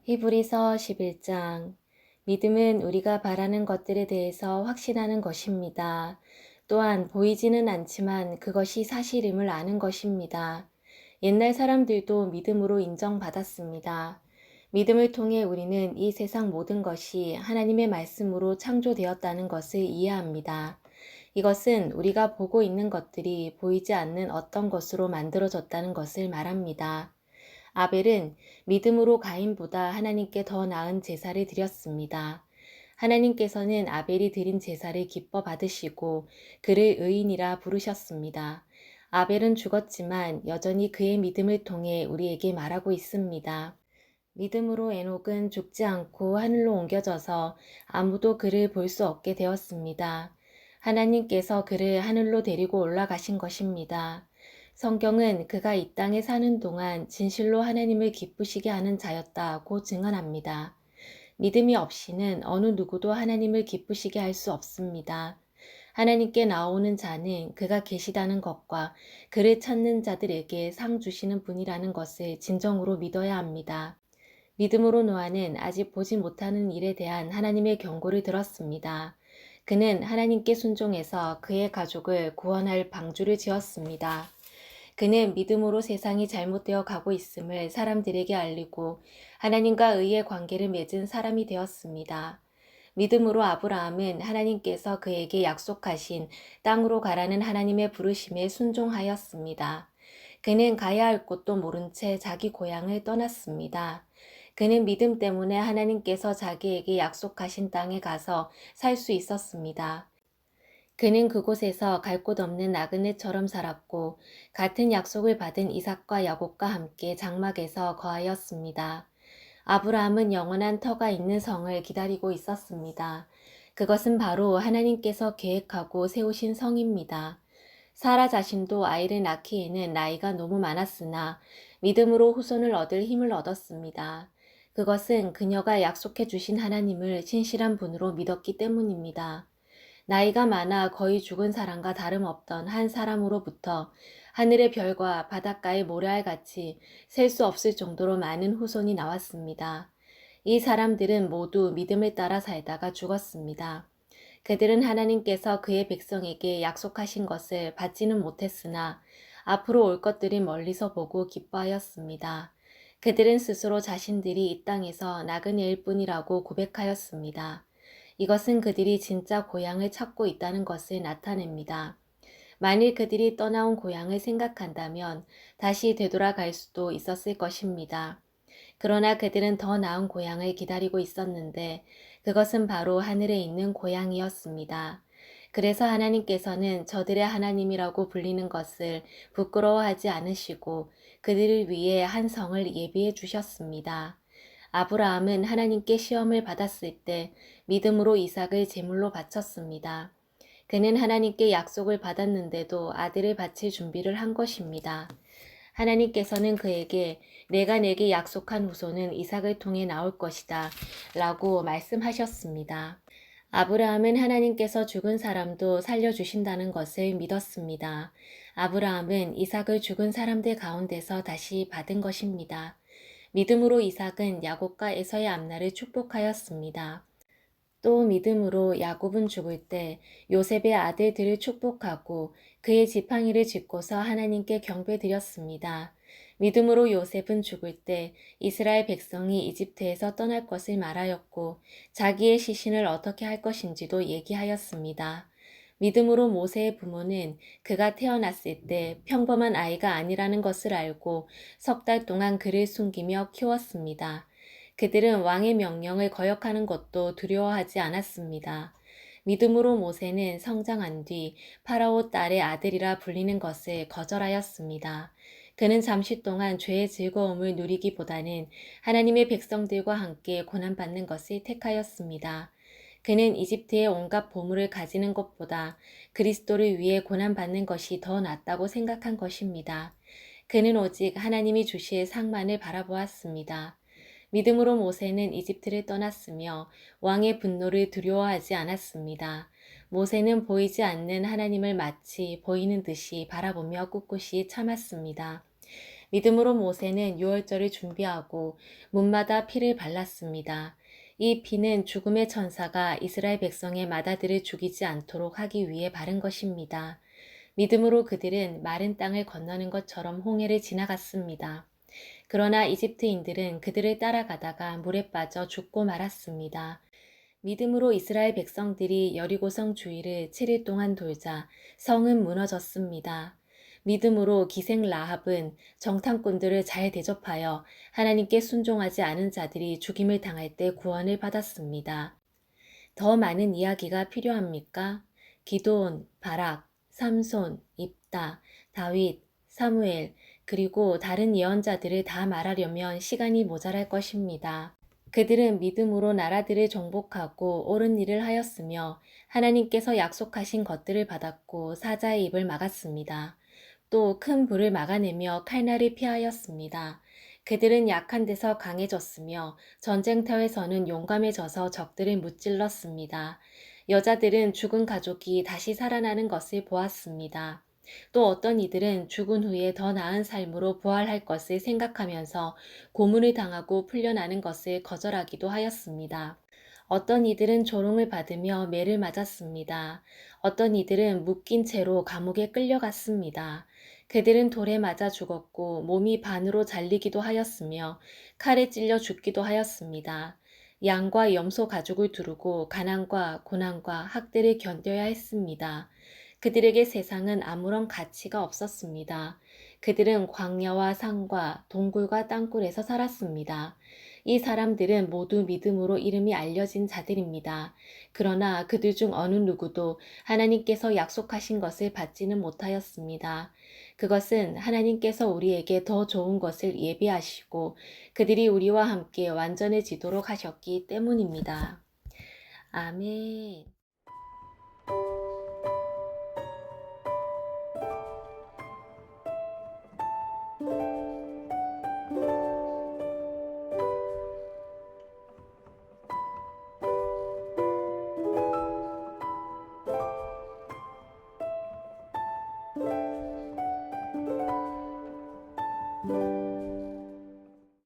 히브리서 11장. 믿음은 우리가 바라는 것들에 대해서 확신하는 것입니다. 또한 보이지는 않지만 그것이 사실임을 아는 것입니다. 옛날 사람들도 믿음으로 인정받았습니다. 믿음을 통해 우리는 이 세상 모든 것이 하나님의 말씀으로 창조되었다는 것을 이해합니다. 이것은 우리가 보고 있는 것들이 보이지 않는 어떤 것으로 만들어졌다는 것을 말합니다. 아벨은 믿음으로 가인보다 하나님께 더 나은 제사를 드렸습니다. 하나님께서는 아벨이 드린 제사를 기뻐 받으시고 그를 의인이라 부르셨습니다. 아벨은 죽었지만 여전히 그의 믿음을 통해 우리에게 말하고 있습니다. 믿음으로 에녹은 죽지 않고 하늘로 옮겨져서 아무도 그를 볼 수 없게 되었습니다. 하나님께서 그를 하늘로 데리고 올라가신 것입니다. 성경은 그가 이 땅에 사는 동안 진실로 하나님을 기쁘시게 하는 자였다고 증언합니다. 믿음이 없이는 어느 누구도 하나님을 기쁘시게 할 수 없습니다. 하나님께 나오는 자는 그가 계시다는 것과 그를 찾는 자들에게 상 주시는 분이라는 것을 진정으로 믿어야 합니다. 믿음으로 노아는 아직 보지 못하는 일에 대한 하나님의 경고를 들었습니다. 그는 하나님께 순종해서 그의 가족을 구원할 방주를 지었습니다. 그는 믿음으로 세상이 잘못되어 가고 있음을 사람들에게 알리고 하나님과 의의 관계를 맺은 사람이 되었습니다. 믿음으로 아브라함은 하나님께서 그에게 약속하신 땅으로 가라는 하나님의 부르심에 순종하였습니다. 그는 가야 할 곳도 모른 채 자기 고향을 떠났습니다. 그는 믿음 때문에 하나님께서 자기에게 약속하신 땅에 가서 살 수 있었습니다. 그는 그곳에서 갈 곳 없는 나그네처럼 살았고 같은 약속을 받은 이삭과 야곱과 함께 장막에서 거하였습니다. 아브라함은 영원한 터가 있는 성을 기다리고 있었습니다. 그것은 바로 하나님께서 계획하고 세우신 성입니다. 사라 자신도 아이를 낳기에는 나이가 너무 많았으나 믿음으로 후손을 얻을 힘을 얻었습니다. 그것은 그녀가 약속해 주신 하나님을 신실한 분으로 믿었기 때문입니다. 나이가 많아 거의 죽은 사람과 다름없던 한 사람으로부터 하늘의 별과 바닷가의 모래알같이 셀 수 없을 정도로 많은 후손이 나왔습니다. 이 사람들은 모두 믿음을 따라 살다가 죽었습니다. 그들은 하나님께서 그의 백성에게 약속하신 것을 받지는 못했으나 앞으로 올 것들이 멀리서 보고 기뻐하였습니다. 그들은 스스로 자신들이 이 땅에서 나그네일 뿐이라고 고백하였습니다. 이것은 그들이 진짜 고향을 찾고 있다는 것을 나타냅니다. 만일 그들이 떠나온 고향을 생각한다면 다시 되돌아갈 수도 있었을 것입니다. 그러나 그들은 더 나은 고향을 기다리고 있었는데 그것은 바로 하늘에 있는 고향이었습니다. 그래서 하나님께서는 저들의 하나님이라고 불리는 것을 부끄러워하지 않으시고 그들을 위해 한 성을 예비해 주셨습니다. 아브라함은 하나님께 시험을 받았을 때 믿음으로 이삭을 제물로 바쳤습니다. 그는 하나님께 약속을 받았는데도 아들을 바칠 준비를 한 것입니다. 하나님께서는 그에게 내가 내게 약속한 후손은 이삭을 통해 나올 것이다 라고 말씀하셨습니다. 아브라함은 하나님께서 죽은 사람도 살려주신다는 것을 믿었습니다. 아브라함은 이삭을 죽은 사람들 가운데서 다시 받은 것입니다. 믿음으로 이삭은 야곱과 에서의 앞날을 축복하였습니다. 또 믿음으로 야곱은 죽을 때 요셉의 아들들을 축복하고 그의 지팡이를 짚고서 하나님께 경배드렸습니다. 믿음으로 요셉은 죽을 때 이스라엘 백성이 이집트에서 떠날 것을 말하였고 자기의 시신을 어떻게 할 것인지도 얘기하였습니다. 믿음으로 모세의 부모는 그가 태어났을 때 평범한 아이가 아니라는 것을 알고 석 달 동안 그를 숨기며 키웠습니다. 그들은 왕의 명령을 거역하는 것도 두려워하지 않았습니다. 믿음으로 모세는 성장한 뒤 파라오 딸의 아들이라 불리는 것을 거절하였습니다. 그는 잠시 동안 죄의 즐거움을 누리기보다는 하나님의 백성들과 함께 고난받는 것을 택하였습니다. 그는 이집트의 온갖 보물을 가지는 것보다 그리스도를 위해 고난받는 것이 더 낫다고 생각한 것입니다. 그는 오직 하나님이 주실 상만을 바라보았습니다. 믿음으로 모세는 이집트를 떠났으며 왕의 분노를 두려워하지 않았습니다. 모세는 보이지 않는 하나님을 마치 보이는 듯이 바라보며 꿋꿋이 참았습니다. 믿음으로 모세는 유월절을 준비하고 문마다 피를 발랐습니다. 이 피는 죽음의 천사가 이스라엘 백성의 맏아들을 죽이지 않도록 하기 위해 바른 것입니다. 믿음으로 그들은 마른 땅을 건너는 것처럼 홍해를 지나갔습니다. 그러나 이집트인들은 그들을 따라가다가 물에 빠져 죽고 말았습니다. 믿음으로 이스라엘 백성들이 여리고성 주위를 7일 동안 돌자 성은 무너졌습니다. 믿음으로 기생 라합은 정탐꾼들을 잘 대접하여 하나님께 순종하지 않은 자들이 죽임을 당할 때 구원을 받았습니다. 더 많은 이야기가 필요합니까? 기드온, 바락, 삼손, 입다, 다윗, 사무엘, 그리고 다른 예언자들을 다 말하려면 시간이 모자랄 것입니다. 그들은 믿음으로 나라들을 정복하고 옳은 일을 하였으며 하나님께서 약속하신 것들을 받았고 사자의 입을 막았습니다. 또 큰 불을 막아내며 칼날을 피하였습니다. 그들은 약한 데서 강해졌으며 전쟁터에서는 용감해져서 적들을 무찔렀습니다. 여자들은 죽은 가족이 다시 살아나는 것을 보았습니다. 또 어떤 이들은 죽은 후에 더 나은 삶으로 부활할 것을 생각하면서 고문을 당하고 풀려나는 것을 거절하기도 하였습니다. 어떤 이들은 조롱을 받으며 매를 맞았습니다. 어떤 이들은 묶인 채로 감옥에 끌려갔습니다. 그들은 돌에 맞아 죽었고 몸이 반으로 잘리기도 하였으며 칼에 찔려 죽기도 하였습니다. 양과 염소 가죽을 두르고 가난과 고난과 학대를 견뎌야 했습니다. 그들에게 세상은 아무런 가치가 없었습니다. 그들은 광야와 산과 동굴과 땅굴에서 살았습니다. 이 사람들은 모두 믿음으로 이름이 알려진 자들입니다. 그러나 그들 중 어느 누구도 하나님께서 약속하신 것을 받지는 못하였습니다. 그것은 하나님께서 우리에게 더 좋은 것을 예비하시고 그들이 우리와 함께 완전해지도록 하셨기 때문입니다. 아멘.